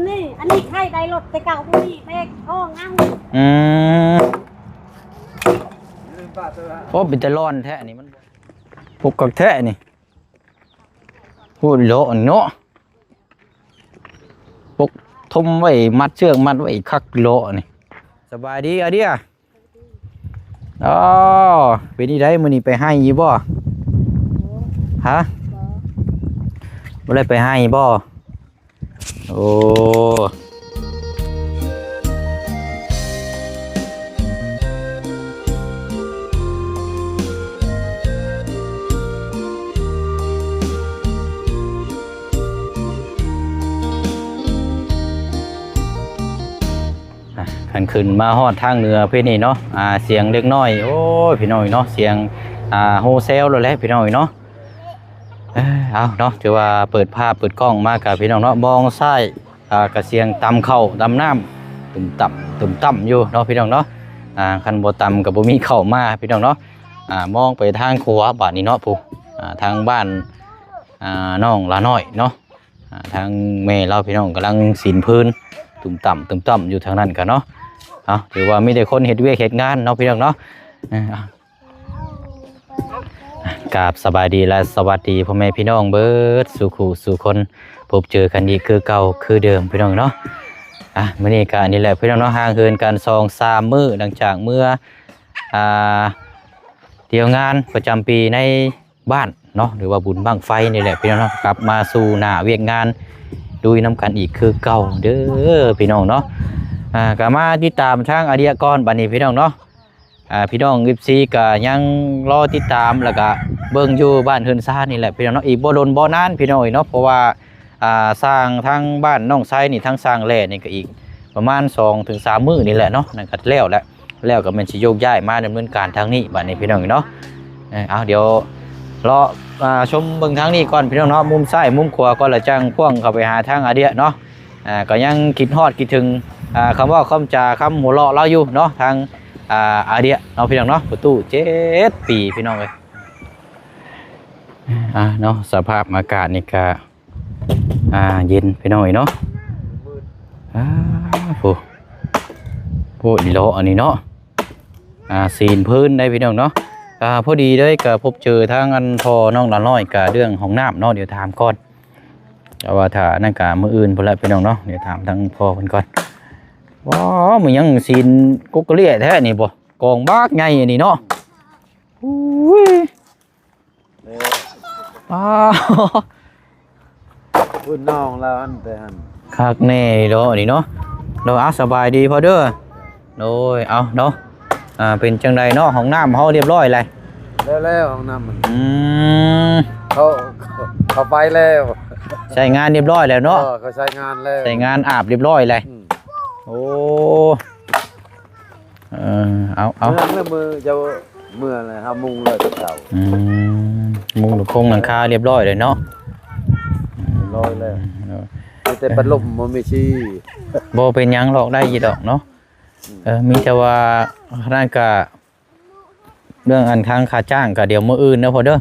นี่อันนี้ใครได้รถแต่เก่าพวกนี้เลขห้องอ้างโอ้เป็นตะร้อนแท้นี่มันพวกกักแท้นี่พูดโลเนาะพวกทมไว้มัดเชือกมัดไว้คักโลนี่สบายดีอะเดียอ๋อเป็นนี่ได้มื้อนี้ไปให้ยี่บ่ฮะบ่ได้ไปให้บ่โอ้ขันขึ้นมาฮอดทางเหนือพี่นี่เนาะเสียงเล็กน้อยโอ้ยพี่น้อยเนาะเสียงโฮเซลแล้วแหละพี่น้อยเนาะเอาเนาะถือว่าเปิดภาพเปิดกล้องมากับพี่น้องเนาะมองซ้ายกระเสียงตำเข่าตำน้ำตุ่มต่ำอยู่เนาะพี่น้องเนาะคันบ่ต่ำกับบ่มีเข่ามาพี่น้องเนาะมองไปทางขวาบ้านนี้เนาะผู้ทางบ้านน้องลาน้อยเนาะทางแม่เราพี่น้องกำลังสินพื้นตุ่มต่ำอยู่ทางนั้นกันเนาะถือว่ามีแต่คนเฮ็ดเวียกเฮ็ดงานเนาะพี่น้องเนาะกราบสบายดีและสวัสดีพ่อแม่พี่น้องเบิดสู่คู่สู่คนพบเจอกันอีกคือเก่าคือเดิมพี่น้องเนาะมื้อนี้ก็นี่แหละพี่น้องเนาะห่างเหินกัน2-3 มื้อหลังจากเมื่อเที่ยวงานประจำปีในบ้านเนาะหรือว่าบุญบั้งไฟนี่แหละพี่น้องเนาะกลับมาสู่หน้าเวียกงานดูน้ำกันอีกคือเก่าเด้อพี่น้องเนาะก็มาติดตามทางอาเดียก่อนบัดนี้พี่น้องเนาะพี่น้อง14ก็ยังรอติดตามแล้วก็เบิ่งอยู่บ้านเฮือนซ่านี่แหละพี่น้องเนาะอีกบ่โดนบ่นานพี่น้องเนาะเพราะว่าสร้างทางบ้านน้องไซนี่ทั้งสร้างแล่นี่ก็อีกประมาณ 2-3 มื้อนี่แหละเนาะนั่นก็แล้วก็มันสิโยกย้ายมาดำเนินการทางนี้บัดนี้พี่น้องเนาะเอาเดี๋ยวรอชมเบิ่งทางนี้ก่อนพี่น้องเนาะมุมซ้ายมุมขวาก็ละจังพ่วงเข้าไปหาทางอาเดียเนาะก็ยังคิดฮอดคิดถึงคำว่าคำจาคำหัวเราะเราอยู่เนาะทางอาเดียเนาะพี่น้องเนาะประตู7 ปีพี่น้องเลยเนาะสภาพอากาศนี่ก็เย็นพี่น้องเนาะโอ้ดีโลอันนี้เนาะซีนพื้นได้พี่น้องเนาะพอดีเลยก็พบเจอทางอันพอน้องละน้อยกับเรื่องของน้ำเนาะเดี๋ยวถามก่อนแต่ว่าถ้านั่นกะมืออื่นพอละพี่น้องเนาะเดี๋ยวถามทางพ่อคนก่อนว้าวมันยังซีนกุ๊กเลี้ยแท้นี่บ่กองบากไงนี่เนาะอุ้ยพุ่นน้องแล้วอันแต่หันคักแน่เนาะนี่เนาะเราสบายดีพอเด้อโดยเอาเนาะเป็นจังใดเนาะห้องน้ำเขาเรียบร้อยเลยแล้วห้องน้ำมันเขาไปแล้วใช้งานเรียบร้อยแล้วเนาะเขาใช้งานแล้วใช้งานอาบเรียบร้อยเลยโอ้เอาเมื่ออะไรทำมุงเลยเก่ามุงคงหลังคาเรียบร้อยเลยเนาะร้อยแล้วแต่พัดลมมันไม่ชี้โบเป็นยังหรอกได้ยี่ดอกเนาะมีแต่ว่าร่างกะเรื่องอันค้างค่าจ้างกะเดี๋ยวมื้ออื่นนะพอเด้อ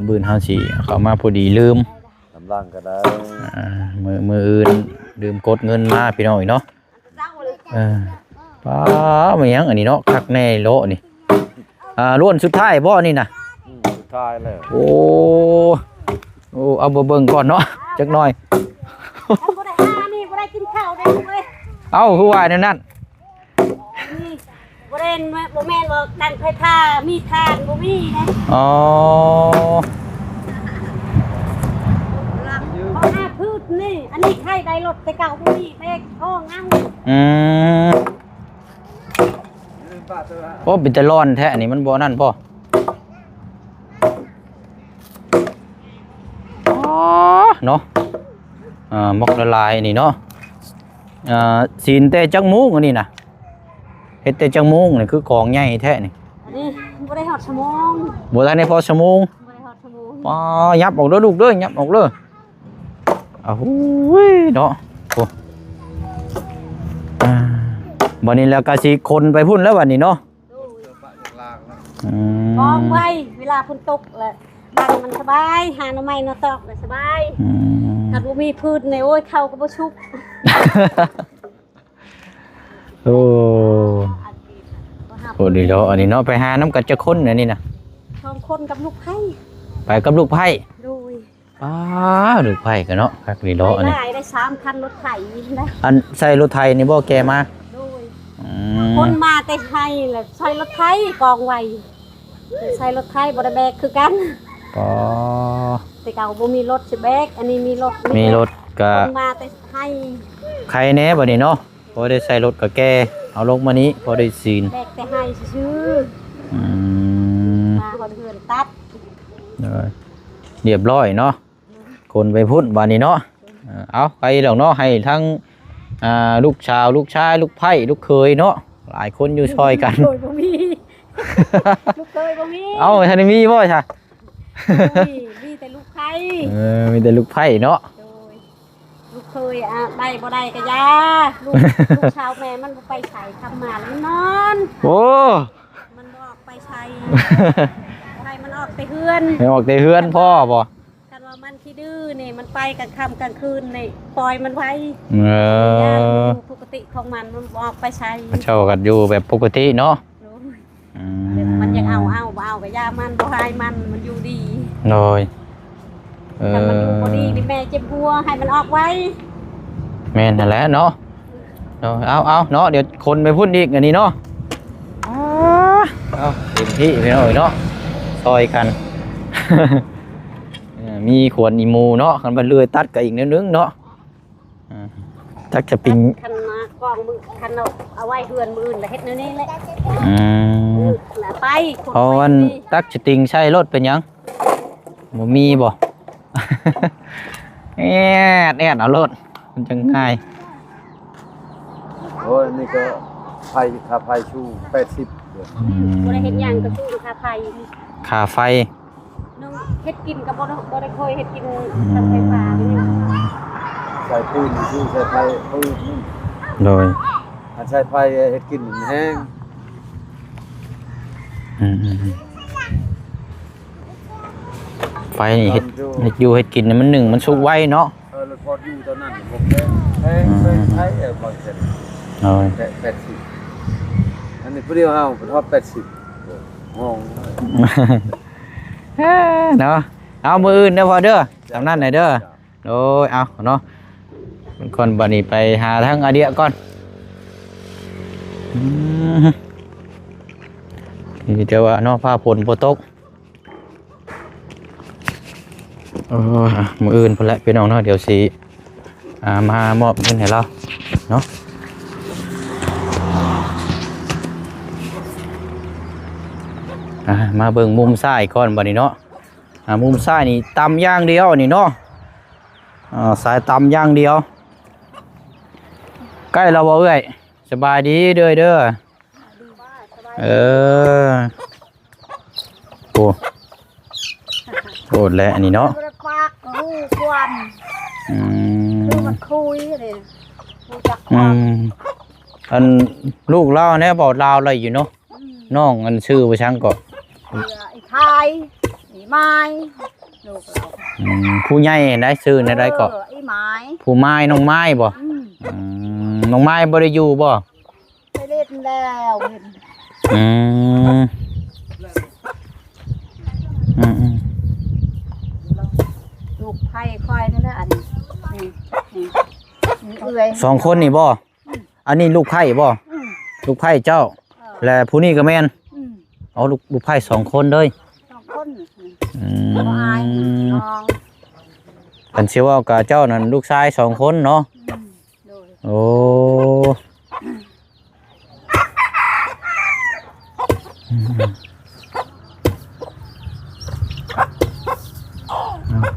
บืนเฮาสิเข้ามาพอดีลืมทำร่างก็ได้มื้ออื่นลืมกดเงินมาพี่น้องเนาะป้ามันยังอันนี้เนาะคักแน่โลนี่ล้วนสุดท้ายบ่นี่น่ะสุดท้ายแล้วโอ้เอาเบิ่งก่อนเนาะจักหน่อยบ่ได้นี่บ่ได้กินข้าวได้เว้ยคือว่านั่นบ่แม่นบ่ดังไผท่ามีทานบ่มีนะอ๋อพืชนี่อันนี้ใครได้รถแต่เก่าพวกนี้เลขห้องอ้างโอ้เป็นตะร้อนแท้อันนี้มันบ่นั่นพ่อเนาะมกละลายนี่เนาะซีนเตจังมุ้งอันนี้นะเฮ็ดเตจังมุ้งนี่คือกองใหญ่แท้นี่อันนี้บ่ได้ฮอดชั่วโมงบ่ทันได้พอชั่วโมงบ่ได้ฮอดชั่วโมงยับออกเด้อลูกเด้อยับออกเด้ออุ้ยเนาะโอ้บัดนี้แล้วก็สิคนไปพุ่นแล้วบัดนี้เนาะมองไว้เวลาฝนตกแหละบ้านมันสบายหาหน่อไม้หน่อตอกสบาย ถ้าบ่มีพืชในโอ้ยเข้าก็บ่ชุบ โอ้โหดีแล้วอันนี้เนาะไปหาน้ำกัดจะคนอันนี้นะ สองคนกับลูกไผ่ ไปกับลูกไผ่ โดย ป้าลูกไผ่กันเนาะคักดีแล้วอันนี้ ได้3คันรถไถนะ อันใส่รถไทยนี่บ่แกมา โดย อืม คนมาแต่ไทยแหละใช้รถไถกองไว้ใช้รถไถบ่ได้แบกคือกัน ก็ แต่เก่าบ่มีรถสิแบกอันนี้มีรถ มีรถก็ คนมาแต่ไทย ใครแน่บัดนี้เนาะพอได้ใส่รถก็แกเอาลงมานี้พอได้ซีน แบกแต่ให้ซื่อ อืม มาคนเฮือนตัด เรียบร้อยเนาะคนไปพุ่นบัดนี้เนาะเอาไปแล้วเนาะให้ทั้งลูกชาวลูกชายลูกไผ่ลูกเคยเนาะหลายคนอยู่ซอยกัน โดยบ่มีลูกเคยบ่มี เอ้าท่านมีบ่ใช่ มีแต่ลูกไผ่ มีแต่ลูกไผ่เนาะ โดยลูกเคยได้บ่ได้ก็ยาลูกชาวแม่มันบ่ไปใส่ทำมาแล้วมันนอน โอ้ มันบ่ออกไปใส่ให้มันออกไปเฮือน ไม่ออกแต่เฮือนพ่อบ่ กันว่ามันขี้ดื้อนี่มันไปกลางค่ำกลางคืนนี่ปล่อยมันไว้ เออ ปกติของมันบ่ออกไปใส่ มันเช่ากันอยู่แบบปกติเนาะ โดย อื มันยังเอาบ่เอาก็ยามันบ่ให้มันอยู่ดี โดย ถ้ามันอยู่บ่ดีนี่แม่เจ็บหัวให้มันออกไว้ แม่นนั่นแหละเนาะเอาเนาะเดี๋ยวคนไปพุ่นอีกอันนี้เนาะเอาเต็มที่ไปหน่อยเนาะซอยกัน มีขวดอีมูเนาะคันบันเลื่อยตัดกับอีกนิดนึงเนาะตักจะปิง คันมากองมือคันเอาไว้เฮือนมืออื่นแล้วเฮ็ดแนวนี้แหละ อืม น่ะไปคน เพราะวัน ไปนี่ ตักจะติงใช้รถเป็นหยังบ่มีบ่ แอดเอารถมันจังง่าย โอ้ยนี่ก็ไผ่ค่าไผ่ชู80เดือน บ่ได้เฮ็ดหยังก็สู้ค่าไฟ ค่าไฟ นึงเฮ็ดกินก็บ่ได้เคยเฮ็ดกินทางไฟฟ้านี่ ใส่ปืนชูใส่ไผ่ปืนนี่ โดย อันใส่ไผ่เฮ็ดกินมันแห้ง อืมไฟนี่เฮ็ดอยู่เฮ็ดกินนี่มันหนึ่งมันสุกไวเนาะ แล้วพออยู่ตอนนั้นผมแพงไผ่บ่เสร็จ โอ้ย 80อันนี้ผู้เดียวเฮาเป็นทอด80งง เนาะเอามืออื่นเด้อพอเด้อสำนั้นไหนเด้อโอ้ยเอาเนาะเป็นคนบัดนี้ไปหาทั้งอาเดียก่อนนี่เจ้าว่าเนาะผ้าฝนบ่ตกมืออื่นพุ่นแหละพี่น้องเนาะเดี๋ยวสิมามอบเงินให้เราเนาะมาเบิ่งมุมซ้ายก่อนบัดนี้เนาะมุมซ้ายนี่ต่ำอย่างเดียวนี่เนาะสายต่ำอย่างเดียวใกล้เราบ่เอ้ยสบายดีเด้อโอ้โหดแล้วอันนี้เนาะ บ่ได้ปากรู้ความคือมันคุยเลยรู้จักความ อันลูกเล่าเนี่ยบอกลาวอะไรอยู่เนาะน้องอันชื่อว่าช่างก็ ไอ้ทายไอ้ไม้ลูกเรา ผู้ใหญ่ได้ชื่อในใดก็ ไอ้ไม้ ผู้ไม้น้องไม้บ่น้องไม้บ่ได้อยู่บ่ ไปเล่นแล้วเห็น อืม ลูกไผ่ค่อยนั่นแหละอันนี้เอื่อย สองคนนี่บ่อันนี้ลูกไผ่บ่ลูกไผ่เจ้า และผู้นี้ก็แม่นเอาลูกไผ่สองคนเลย สองคนน้อง กันชื่อว่ากับเจ้านั่นลูกชายสองคนเนาะโอ้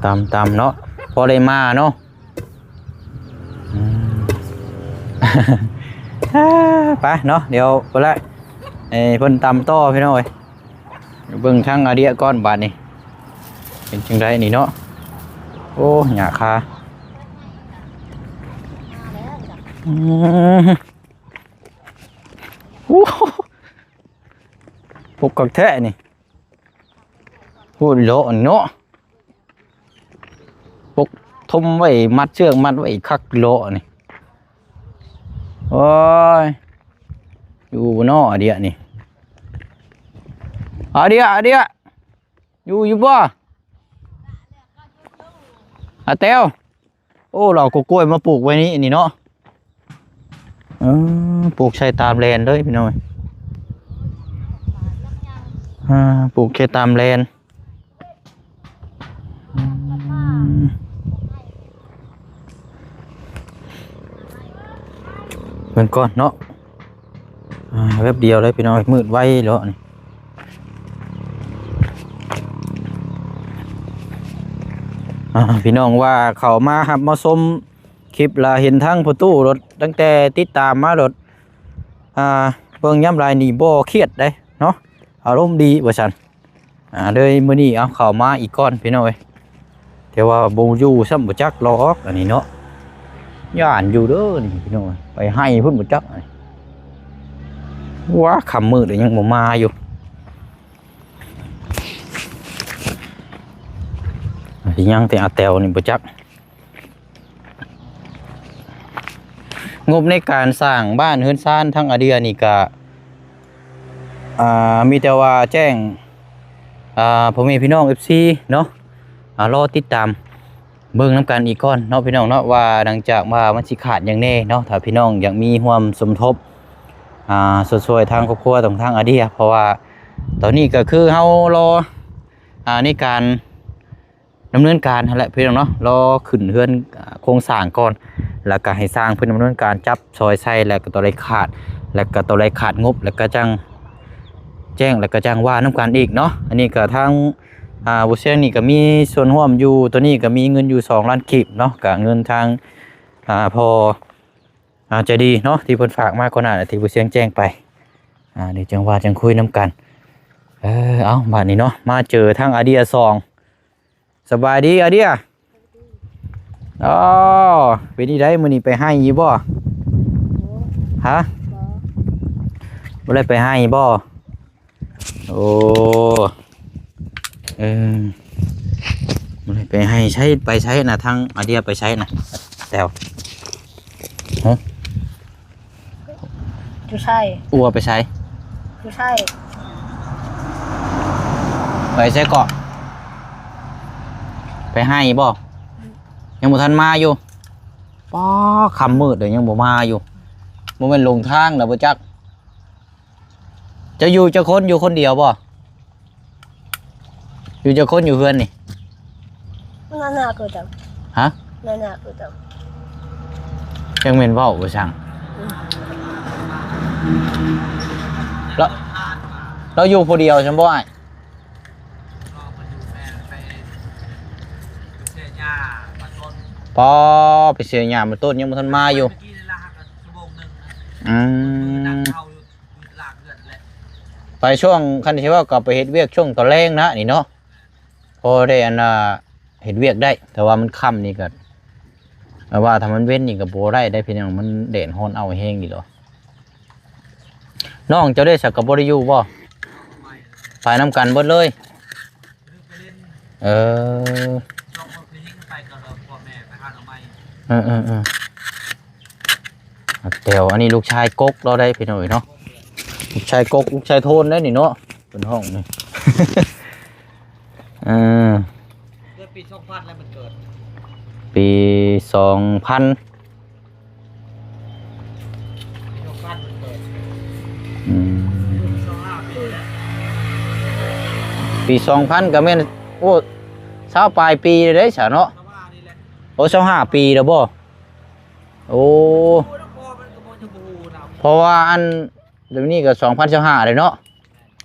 ตามเนาะพอได้มาเนาะไปเนาะเดี๋ยวไปละเพิ่นตำต่อพี่น้อยเบิ่งทางอาเดียก่อนบาดนี้เป็นจังไดนี่เนาะโอ้หยาคาพวกกักแท้นี่พูดโลนเนาะพวก ทมไว้มัดเชือกมัดไว้คักโลนี่โอ้ยอยู่บนนอเดียนี่เดียอยู่บ่เต้วโอ้เราก็กล้วยมาปลูกไว้นี่เนาะปลูกใช้ตามแลนเลยพี่น้อยปลูกแค่ตามแลนเพิ่นก่อนเนาะแวบเดียวเลยพี่น้อยมืดไว้แล้วนี่พี่น้องว่าเขามาครับมาชมคลิปละเห็นทั้งประตูรถตั้งแต่ติดตามมารถเบิ่งย้ำลายนี่บ่เครียดได้เนาะอารมณ์ดีว่าซั่นเลยมื้อนี้เอาเข้ามาอีกก้อนพี่น้อยแต่ว่าบ่อยู่ซ้ำบ่จักล้ออันนี้เนาะย่านอยู่เด้อนี่พี่น้อยไปให้เพิ่นบ่จักว่าค่ำมืดแล้วยังบ่มาอยู่ยังแต่อาแตวนี่บ่จักงบในการสร้างบ้านเฮือนซ่านทั้งอาเดียนี่ก็มีแต่ว่าแจ้งพ่อแม่พี่น้อง FC เนาะรอติดตามเบิ่งนำกันอีกก่อนเนาะพี่น้องเนาะว่าหลังจากว่ามันสิขาดอย่างแน่เนาะถ้าพี่น้องอยากมีร่วมสมทบช่วยทางครอบครัวตรงทางอาเดียเพราะว่าตอนนี้ก็คือเฮารอในการดำเนินการนั่นแหละพี่น้องเนาะรอขึ้นเฮือนโครงสร้างก่อนแล้วก็ให้สร้างเพื่อดำเนินการจับซอยไส้แล้วก็ตัวไรขาดแล้วก็ตัวไรขาดงบแล้วก็จังแจ้งแล้วก็จังว่าน้ำกันอีกเนาะอันนี้ก็ทางบุเซียนี่ก็มีส่วนร่วมอยู่ตัวนี้ก็มีเงินอยู่2 ล้านกีบเนาะกับเงินทางพอใจดีเนาะที่เพิ่นฝากมาก่อนหน้าที่บุเซียงแจ้งไปเดี๋ยวจังว่าจังคุยน้ำกันเอาบัดนี้เนาะมาเจอทางอาเดีย2สบายดีอาเดียเป็นนี่ได้มื้อนี้ไปให้ยี่บ่ฮะบ่ได้ไปให้บ่โอ้บ่ได้ไปให้ใช้ไปใช้น่ะทางอาเดียไปใช้น่ะแต้วจุใช่อัวไปใช้จุใช่ไปใช้เกาะไปให้บ่ยังบ่ทันมาอยู่ป้อค่ำมืดเลยยังบ่มาอยู่บ่แม่นลงทางแล้วบ่จักจะอยู่จะคนอยู่คนเดียวบ่อยู่จะคนอยู่เฮือนนี่น่าก็จังฮะน่าก็จังจังแม่นเว้าบ่สั่งแล้วเราอยู่ผู้เดียวซั่นบ่อ้ายพอไปเสียหญ้ามาต้นยังบ่ทันมาอยู่ไปช่วงคันที่ว่าก็ไปเฮ็ดเวียกช่วงตอนแรงนะนี่เนาะพอได้เฮ็ดเวียกได้แต่ว่ามันค่ำนี่ก็ว่าถ้ามันเว้นนี่ก็บ่ได้พี่น้องมันแดดร้อนเอาแห้งอีหรอน้องเจ้าได้สักก็บ่ได้อยู่บ่ไปนำกันเบิดเลยเดี๋ยวอันนี้ลูกชายกกเราได้พี่หน่อยเนาะลูกชายกกลูกชายโทนได้นี่เนาะเป็นห้องนี่เกิดปี2000แล้วมันเกิดปี2000ปี2000ก็แม่นโอ้20ปลายปีเลยเด้ซะเนาะโอ้25ปีแล้วบ่โอ้เพราะว่าอันเดี๋ยวนี้ก็2025เลยเนาะ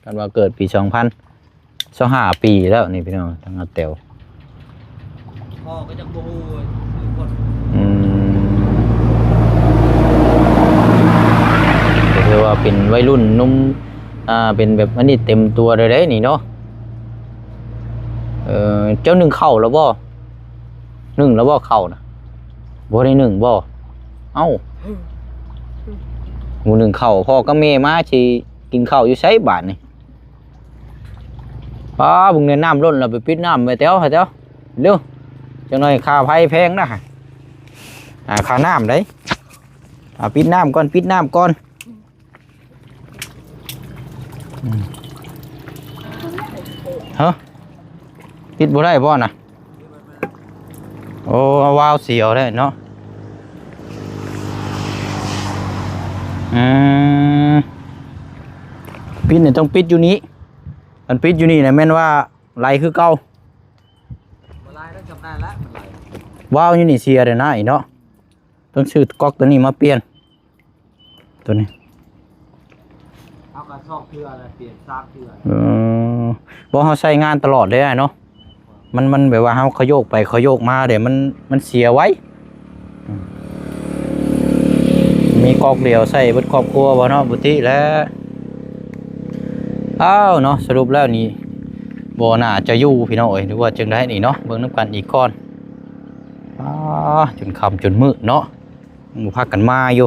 กันว่าเกิดปี2025ปีแล้วนี่พี่น้องทางอาเตวพ่อก็จะบูก็คือว่าเป็นวัยรุ่นนุ่มเป็นแบบอันนี้เต็มตัวเลยได้นี่เนาะเจ้าหนึ่งเข่าแล้วบ่หนึ่งแล้วบ่เข่านะบ่ได้หนึ่งบ่เอ้าหมูหนึ่งเข่าพ่อก็เมมาชีกินข้าวอยู่ใช้บาทนี่ป้าบุงในน้ำล้นเราไปปิดน้ำไปเต้าเร็วจะ จังหน่อยค่าไฟแพงนะค่าน้ำได้ปิดน้ำก่อนปิดน้ำก่อนฮะปิดบ่ได้บ่น่ะโอ้วาวเสียวได้เนาะปิดเนี่ยต้องปิดอยู่นี้อันปิดอยู่นี่นะแม่นว่าไหลคือเก่า ลายได้จำได้แล้วมันไหล ว้าวอยู่นี่เสียเลยนะอีเนาะต้องซื้อก๊อกตัวนี้มาเปลี่ยนตัวนี้ เอากระซอกเพื่ออะไรเปลี่ยนซากเพื่อ บ่เขาใช้งานตลอดเลยเนาะมันแบบว่าเขาขยโยกไปขยโยกมาเดี๋ยวมันเสียไว้มีก๊อกเดียวใส่เบิดครอบครัวบ่เนาะบุติแล้วอ้าวเนาะสรุปแล้วนี่บ่น่าจะอยู่พี่น้องเอ้ยหรือว่าจังได๋นี่เนาะเบิ่งนำกันอีกก่อนจนค่ำจนมืดเนาะหมู่พักกันมาอยู่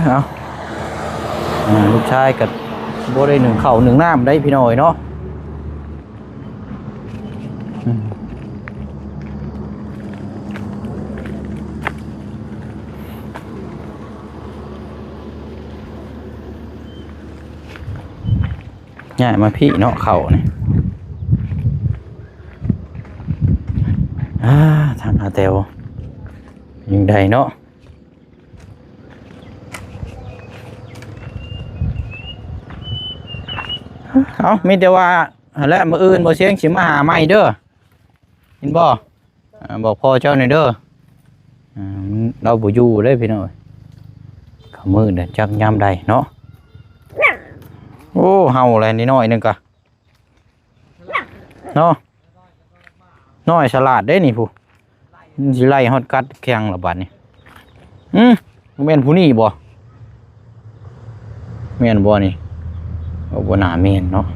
เอาลูกชายกับบ่ได้หนึ่งข้าวหนึ่งน้ำได้พี่น้อยเนาะง่ายมาพี่เนาะเข่านี่ทางอาเตวยังใดเนาะเอามีแต่ว่าและมื้ออื่นบ่เสียงสิมาหาใหม่เด้อเห็นบ่บอกพ่อเจ้าหน่อยเด้อเราบ่อยู่เด้พี่น้อยเขามื้อเด้อจักยามใดเนาะโอ้เฮาอะไรนิดหน่อยนึงกะเนาะน้อยฉลาดเด้นี่ผู้สิไล่ฮอดกัดแข่งละบัดนี้แม่นผู้นี้บ่แม่นบ่นี่บ่น่าแม่นเนาะ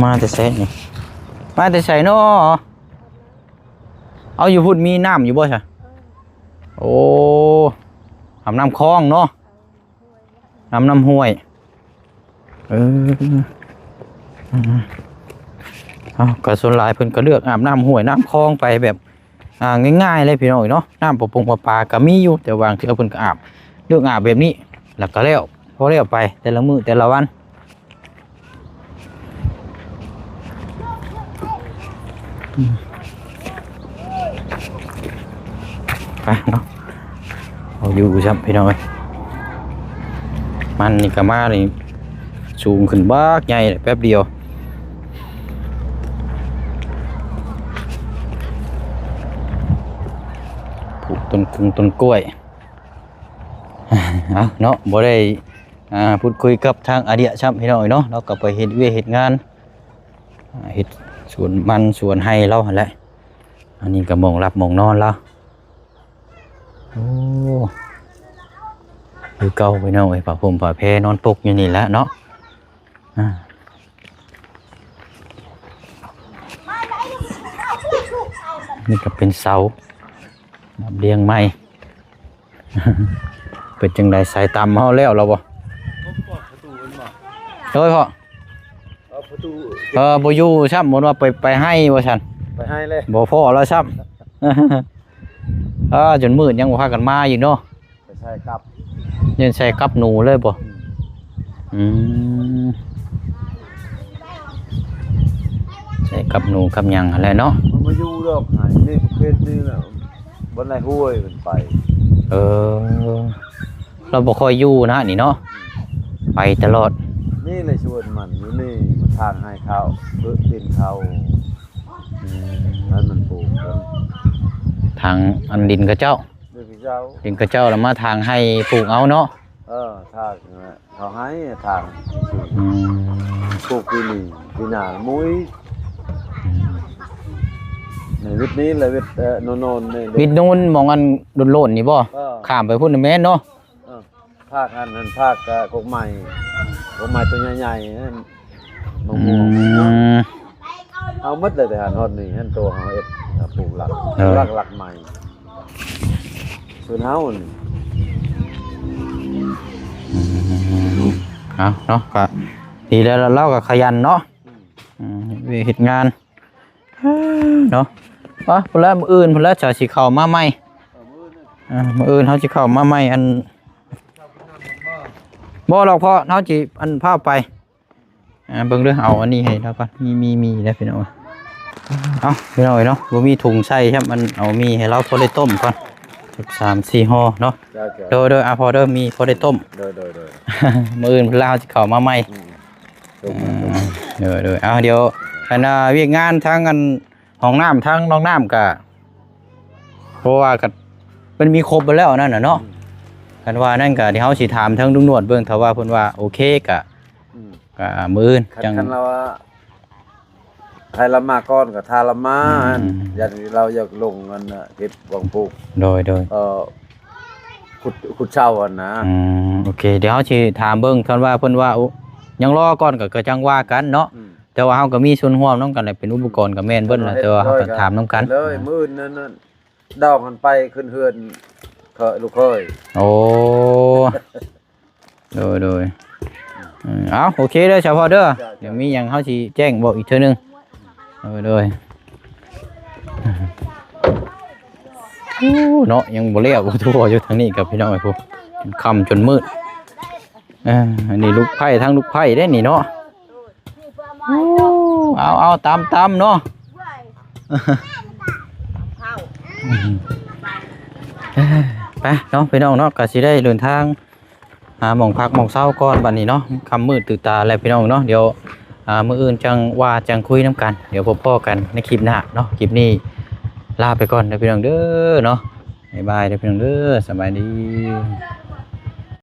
มาแต่ไสนี่มาแต่ไสเนาะเอาอยู่พุ่นมีน้ำอยู่บ่ซะโอ้อาบน้ำคลองเนาะน้ำห้วยก็ส่วนหลายเพิ่นก็เลือกอาบน้ำห้วยน้ำคลองไปแบบง่ายๆเลยพี่น้องเนาะน้ำประปาก็มีอยู่แต่บางทีเพิ่นก็อาบเลือกอาบแบบนี้แล้วก็แล้วพอแล้วไปแต่ละมื้อแต่ละวันไปเนาะเอาอยู่ซ้ำพี่น้องมันนี่ก็มานี่สูงขึ้นบักใหญ่แป๊บเดียวปลูกต้นกล้วยเอาเนาะบ่ได้พูดคุยกับทางอาเดียซ้ำพี่น้องเนาะเราก็ไปเฮ็ดเวียกเฮ็ดงานเฮ็ดสวนมันสวนไห้เราหั่นแหละอันนี้ก็มองรับมองนอนแล้วโอ้คือเก่าไปเนาะไอ้ผ้าห่มผ้าแพรนอนปกอยู่นี่แหละเนาะนี่ก็เป็นเสาเรียงไม้ เป็นจังไดสายตำเฮาแล้วเราบ่โดยพ่อประตู บ่อยู่ซ้ำบ่ว่าไปให้ว่าซั่น ไปให้เลย บ่พอแล้วซ้ำ จนมืดยังบ่พากันมาอยู่เนาะไปใช่ครับยังใส่กับหนูเลยบ่ใส่กับหนูกับหยังอะไรเนาะมันมาอยู่ดอกหายนี่ประเภทนี้แหละบนไหนห้วยมันไปเราบ่ค่อยอยู่นะนี่เนาะไปตลอดนี่เลยชวนมันอยู่นี่ทางให้เขาเพื่อดินเขาแล้วมันปลูกทางอันดินกระเจ้าดินกระเจ้าแล้วมาทางให้ปลูกเอาเนาะทางเขาให้ทางปลูกปีนี้ปีหน้ามุ้ยในวิทนี้เลยวิทโนนนี่วิทนูนมองอันโดนๆนี่บ่ข้ามไปพุ่นแม่นเนาะภาคอันนั้นภาคกกใหม่ตัวใหญ่ๆมะม่วงเอามัดเลยแต่หันฮอดนี่หันตัวเขาเอ็ดปลูกหลักใหม่ส่วนเฮาเอาเนาะก็ ดีแล้วเราก็ขยันเนาะเฮ็ดงานเนาะว่าพุ่นละมื้ออื่นพุ่นละจะสิเข้ามาใหม่มื้ออื่นเฮาสิเข้ามาใหม่อันบ่หรอกพ่อเฮาสิอันพาไปเบิ่งเด้อเอาอันนี้ให้แล้วก่อนมีแล้วพี่น้องเอาพี่น้องเนาะบ่มีถุงใส่ครับมันเอามีให้เราพอได้ต้มก่อน3-4ห่อเนาะโดยพอเด้อมีพอได้ต้มโดย มื้ออื่นพุ่นละเฮาสิเข้ามาใหม่โดยเอาเดี๋ยวอันเวียกงานทั้งอันห้องน้ำทั้งน้องน้ำก็เพราะว่าก็มันมีครบไปแล้วนั่นน่ะเนาะกันว่านั่นก็ที่เฮาสิถามทั้งลุงนวดเบิ่งถ้าว่าเพิ่นว่าโอเคก็มื้ออื่นจัง คันเราว่าให้ละมาก่อนก็ทาละมาอย่างเราอยากลงกันน่ะเฮ็ดวังปลูกโดยขุดเช่ากันนะโอเคเดี๋ยวเฮาสิถามเบิ่งคันว่าเพิ่นว่ายังรอก่อนก็จังว่ากันเนาะแต่ว่าเฮาก็มีส่วนร่วมนำกันเป็นอุปกรณ์ก็แม่นเบิ่นล่ะแต่ว่าเฮาก็ถามนำกันเลยมื้อนั้นดอกมันไปขึ้นเฮือนลูกเคยโอ้โดยเอาโอเคเด้อเฉพาะเด้อเดี๋ยวมีหยังเฮาสิแจ้งบอกอีกเทื่อนึงโดยเนาะยังบ่แล้วบ่ทั่วอยู่ทางนี้กับพี่น้องไอ้พวกค่ำจนมืดอันนี้ลูกไผ่ทั้งลูกไผ่ได้นี่เนาะเอาตามเนาะไปเนาะพี่น้องเนาะก็สิได้เดินทางหม่องพักหม่องเช้าก่อนบัดนี้เนาะค่ำมืดตื่นตาแล้วพี่น้องเนาะเดี๋ยวมื้ออื่นจังคุยน้ำกันเดี๋ยวพบพ่อกันในคลิปหน้าเนาะคลิปนี้ลาไปก่อนเด้อพี่น้องเด้อเนาะบ๊ายบายเด้อพี่น้องเด้อสบายดี